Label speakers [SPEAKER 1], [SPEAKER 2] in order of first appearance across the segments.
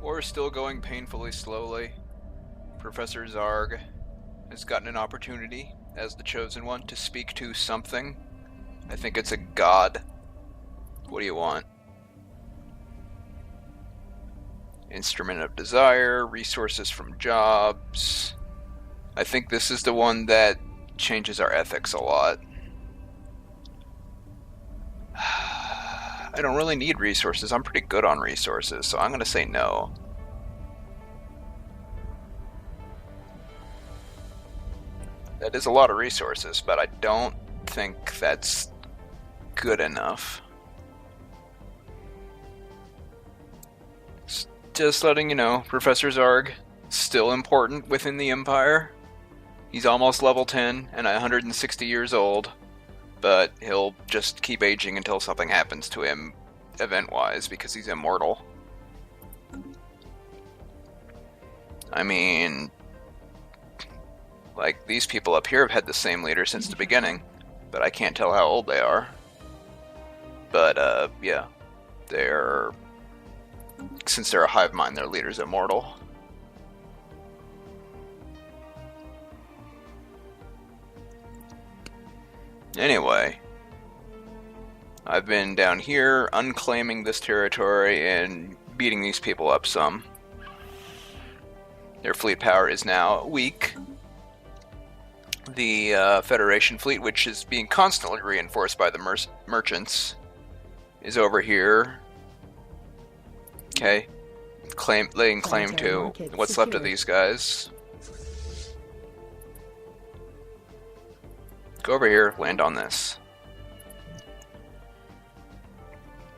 [SPEAKER 1] War is still going painfully slowly. Professor Zarg has gotten an opportunity, as the Chosen One, to speak to something. I think it's a god. What do you want? Instrument of Desire, resources from jobs. I think this is the one that changes our ethics a lot. I don't really need resources. I'm pretty good on resources, so I'm going to say no. That is a lot of resources, but I don't think that's good enough. Just letting you know, Professor Zarg, still important within the Empire. He's almost level 10 and 160 years old, but he'll just keep aging until something happens to him event-wise because he's immortal. I mean, like, these people up here have had the same leader since the beginning, but I can't tell how old they are. But, yeah, since they're a hive mind, their leader's immortal. Anyway, I've been down here unclaiming this territory and beating these people up some. Their fleet power is now weak. The Federation fleet, which is being constantly reinforced by the merchants, is over here. Okay, laying claim to what's left of these guys. Go over here, land on this.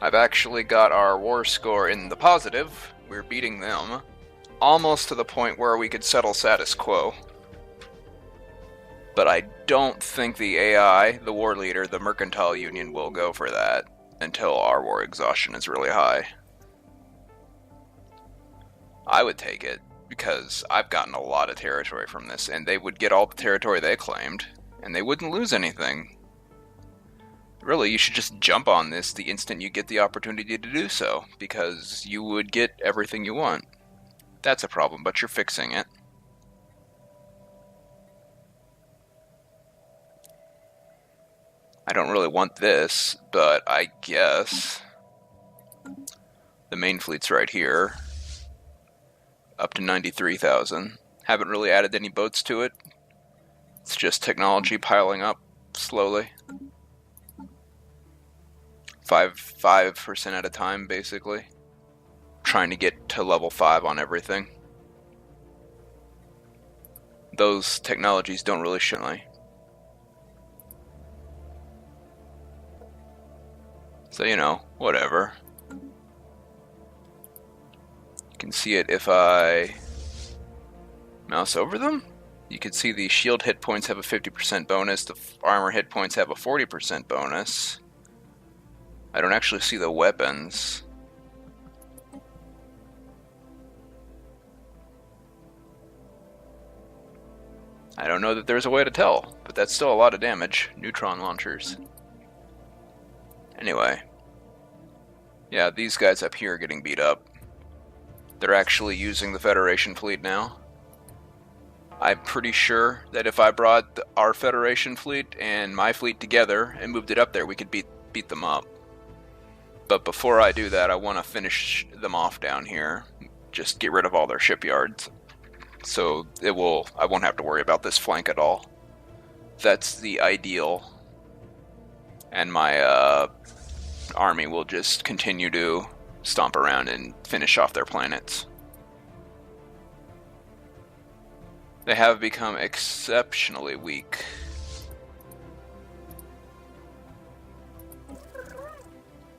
[SPEAKER 1] I've actually got our war score in the positive. We're beating them. Almost to the point where we could settle status quo. But I don't think the AI, the war leader, the Mercantile Union will go for that until our war exhaustion is really high. I would take it, because I've gotten a lot of territory from this, and they would get all the territory they claimed, and they wouldn't lose anything. Really, you should just jump on this the instant you get the opportunity to do so, because you would get everything you want. That's a problem, but you're fixing it. I don't really want this, but I guess the main fleet's right here. Up to 93,000. Haven't really added any boats to it. It's just technology piling up slowly. 5% at a time, basically. Trying to get to level 5 on everything. Those technologies don't really shine. So, you know, whatever. You can see it if I mouse over them. You can see the shield hit points have a 50% bonus, the armor hit points have a 40% bonus. I don't actually see the weapons. I don't know that there's a way to tell, but that's still a lot of damage. Neutron launchers. Anyway. Yeah, these guys up here are getting beat up. They're actually using the Federation fleet now. I'm pretty sure that if I brought our Federation fleet and my fleet together and moved it up there, we could beat them up. But before I do that, I want to finish them off down here. Just get rid of all their shipyards. So I won't have to worry about this flank at all. That's the ideal. And my army will just continue to stomp around and finish off their planets. They have become exceptionally weak.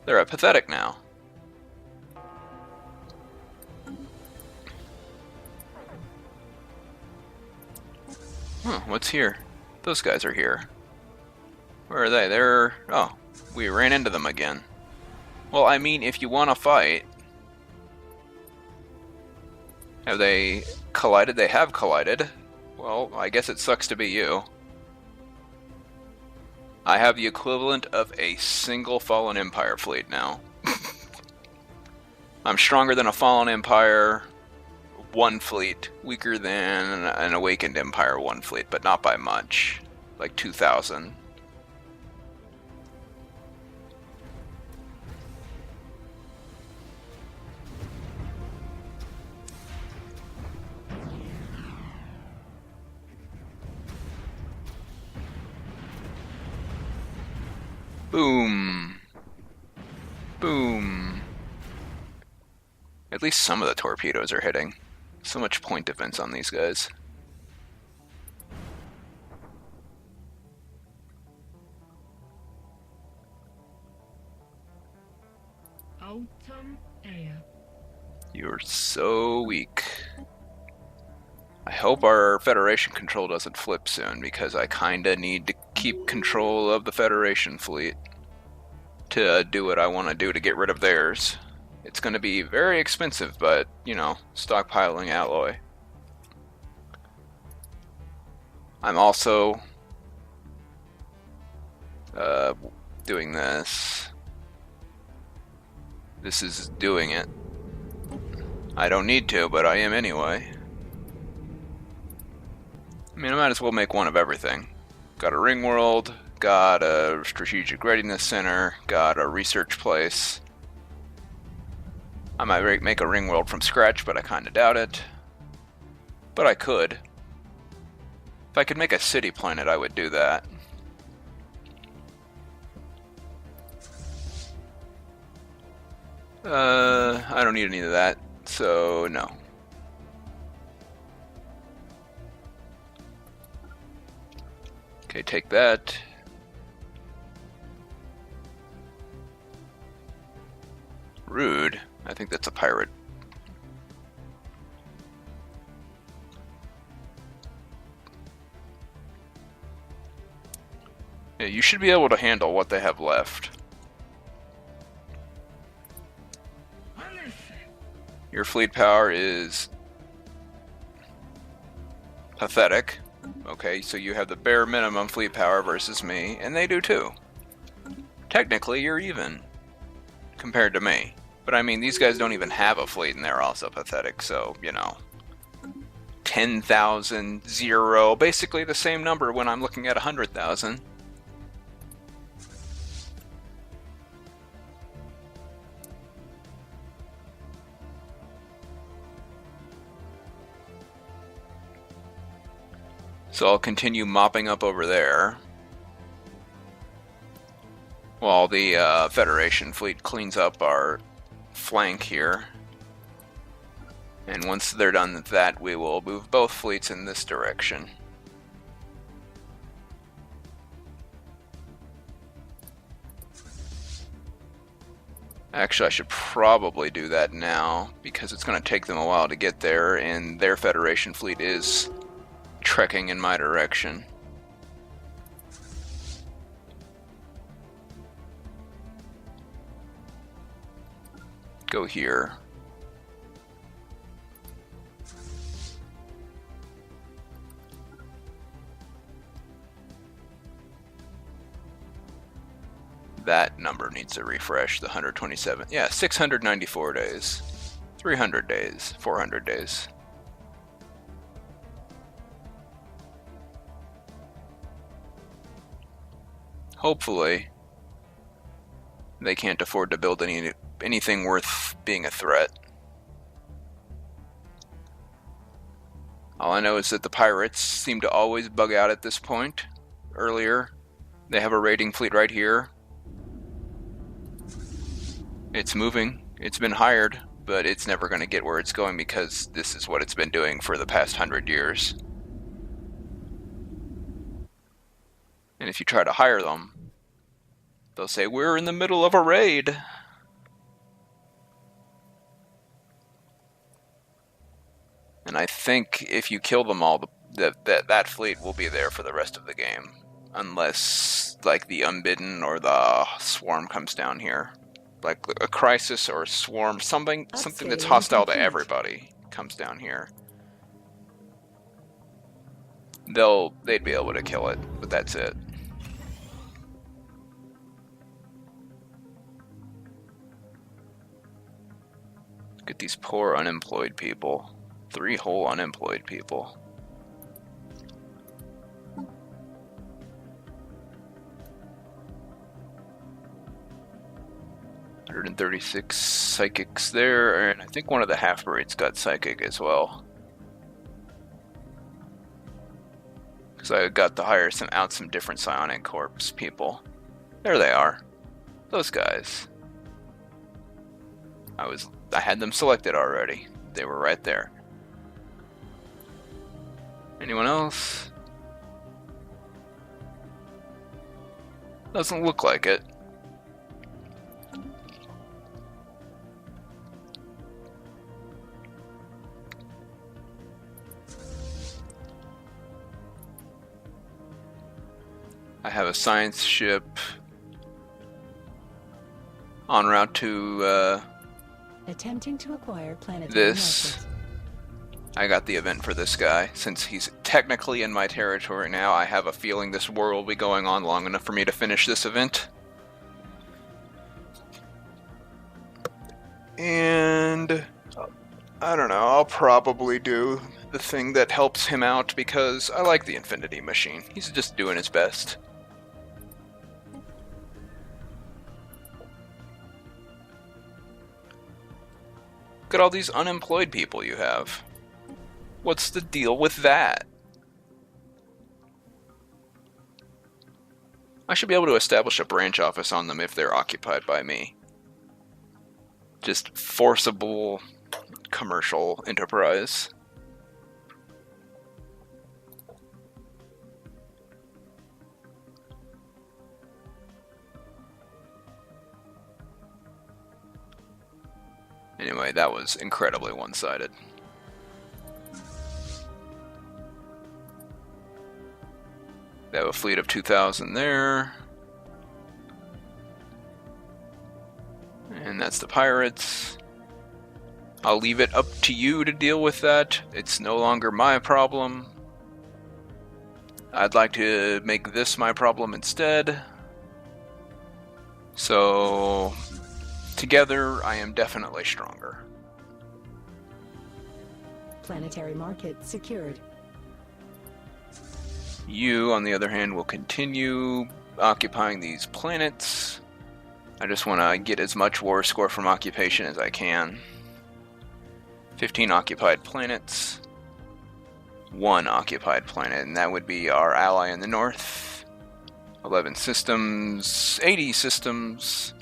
[SPEAKER 1] They're apathetic now. What's here? Those guys are here. Where are they? Oh, we ran into them again. Well, I mean, if you want to fight... Have they collided? They have collided. Well, I guess it sucks to be you. I have the equivalent of a single Fallen Empire fleet now. I'm stronger than a fallen empire, 1 fleet. Weaker than an awakened empire, 1 fleet, but not by much. Like 2,000. Boom. Boom. At least some of the torpedoes are hitting. So much point defense on these guys.
[SPEAKER 2] Autumn air.
[SPEAKER 1] You're so weak. I hope our Federation control doesn't flip soon, because I kinda need to keep control of the Federation fleet to do what I want to do to get rid of theirs. It's going to be very expensive, but, you know, stockpiling alloy. I'm also doing this. This is doing it. I don't need to, but I am anyway. I mean, I might as well make one of everything. Got a ring world, got a strategic readiness center, got a research place. I might make a ring world from scratch, but I kinda doubt it. But I could. If I could make a city planet, I would do that. I don't need any of that, so no. Okay, take that. Rude. I think that's a pirate. Yeah, you should be able to handle what they have left. Your fleet power is pathetic. Okay, so you have the bare minimum fleet power versus me, and they do too. Technically, you're even compared to me. But I mean, these guys don't even have a fleet, and they're also pathetic, so, you know. 10,000, 0, basically the same number when I'm looking at 100,000. So I'll continue mopping up over there, while the Federation fleet cleans up our flank here. And once they're done with that, we will move both fleets in this direction. Actually, I should probably do that now, because it's going to take them a while to get there, and their Federation fleet is trekking in my direction. Go here. That number needs a refresh, the 127. Yeah, 694 days. 300 days. 400 days. Hopefully, they can't afford to build anything worth being a threat. All I know is that the pirates seem to always bug out at this point. Earlier, they have a raiding fleet right here. It's moving. It's been hired, but it's never going to get where it's going because this is what it's been doing for the past 100 years. And if you try to hire them, they'll say, "We're in the middle of a raid." And I think if you kill them all, that fleet will be there for the rest of the game. Unless, like, the Unbidden or the Swarm comes down here. Like a Crisis or a Swarm, something that's hostile to everybody comes down here. They'd be able to kill it, but that's it. Get these poor unemployed people. 3 whole unemployed people. $136 psychics there, and I think one of the half-breeds got psychic as well. Because I got to hire some different psionic corps people. There they are. Those guys. I had them selected already. They were right there. Anyone else? Doesn't look like it. I have a science ship en route to
[SPEAKER 3] attempting to acquire planetary
[SPEAKER 1] this.
[SPEAKER 3] markets.
[SPEAKER 1] I got the event for this guy. Since he's technically in my territory now, I have a feeling this war will be going on long enough for me to finish this event. And I don't know, I'll probably do the thing that helps him out because I like the Infinity Machine. He's just doing his best. Look at all these unemployed people you have. What's the deal with that? I should be able to establish a branch office on them if they're occupied by me. Just forcible commercial enterprise. Anyway, that was incredibly one-sided. They have a fleet of 2,000 there. And that's the pirates. I'll leave it up to you to deal with that. It's no longer my problem. I'd like to make this my problem instead. So, together, I am definitely stronger.
[SPEAKER 3] Planetary market secured.
[SPEAKER 1] You, on the other hand, will continue occupying these planets. I just want to get as much war score from occupation as I can. 15 occupied planets. 1 occupied planet, and that would be our ally in the north. 11 systems, 80 systems.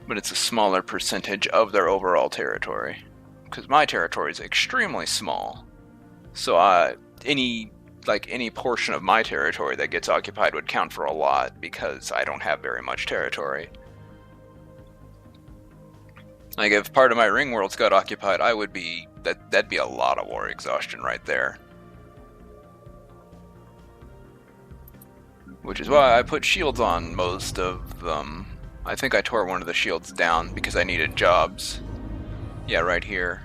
[SPEAKER 1] But it's a smaller percentage of their overall territory. Because my territory is extremely small. So any portion of my territory that gets occupied would count for a lot because I don't have very much territory. Like if part of my ring worlds got occupied, that'd be a lot of war exhaustion right there. Which is why I put shields on most of them. I think I tore one of the shields down because I needed jobs. Yeah, right here.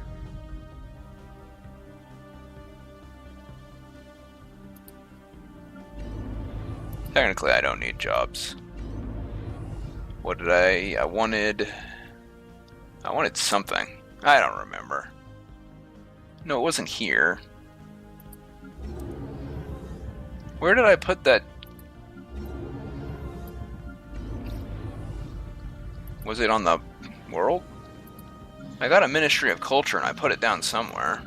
[SPEAKER 1] Technically, I don't need jobs. What did I wanted something. I don't remember. No, it wasn't here. Where did I put that? Was it on the world? I got a Ministry of Culture and I put it down somewhere.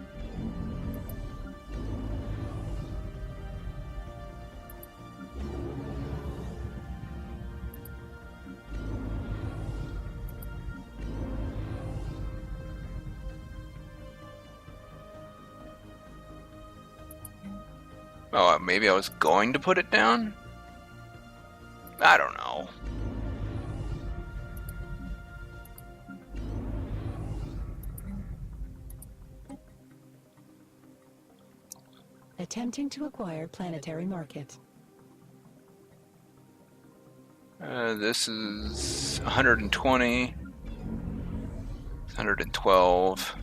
[SPEAKER 1] Oh, maybe I was going to put it down? I don't know.
[SPEAKER 3] Attempting to acquire planetary market.
[SPEAKER 1] This is 120. 112.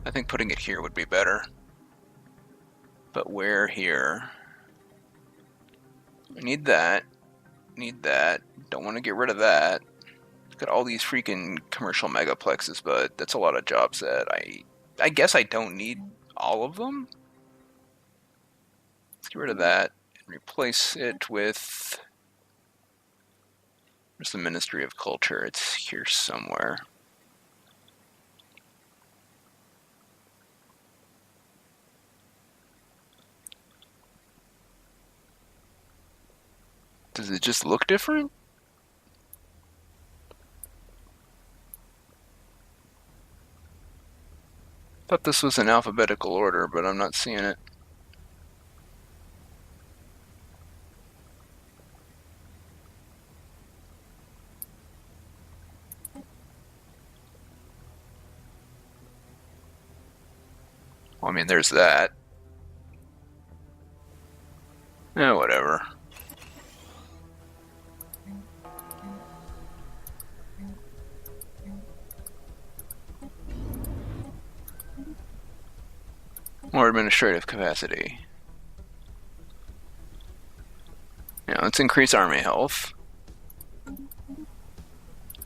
[SPEAKER 1] I think putting it here would be better. But where here? I need that. Need that. Don't want to get rid of that. Got all these freaking commercial megaplexes, but that's a lot of jobs that I guess I don't need all of them. Let's get rid of that and replace it with... Where's the Ministry of Culture? It's here somewhere. Does it just look different? Thought this was in alphabetical order, but I'm not seeing it. Well, I mean, there's that. Whatever. More administrative capacity. Yeah, let's increase army health.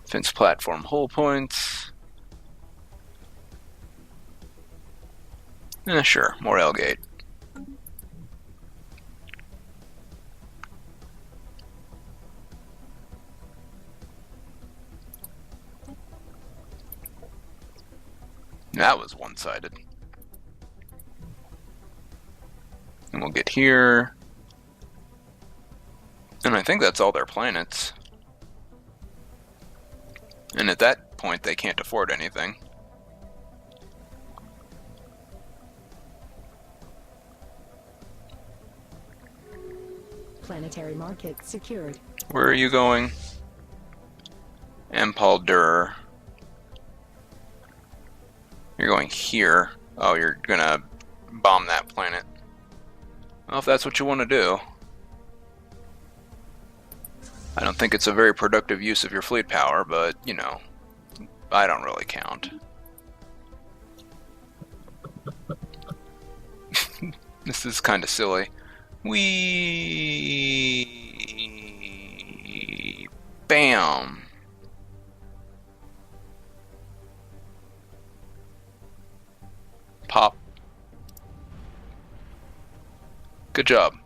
[SPEAKER 1] Defense platform hull points. Sure, more L-gate. That was one-sided. And we'll get here. And I think that's all their planets. And at that point, they can't afford anything.
[SPEAKER 3] Planetary market secured.
[SPEAKER 1] Where are you going? Empaldur. You're going here. Oh, you're gonna bomb that planet. Well, if that's what you want to do. I don't think it's a very productive use of your fleet power, but, you know, I don't really count. This is kind of silly. Bam! Pop. Good job.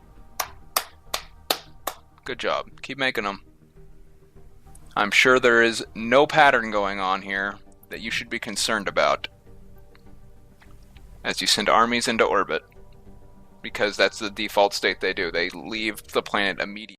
[SPEAKER 1] Good job. Keep making them. I'm sure there is no pattern going on here that you should be concerned about as you send armies into orbit, because that's the default state they do. They leave the planet immediately.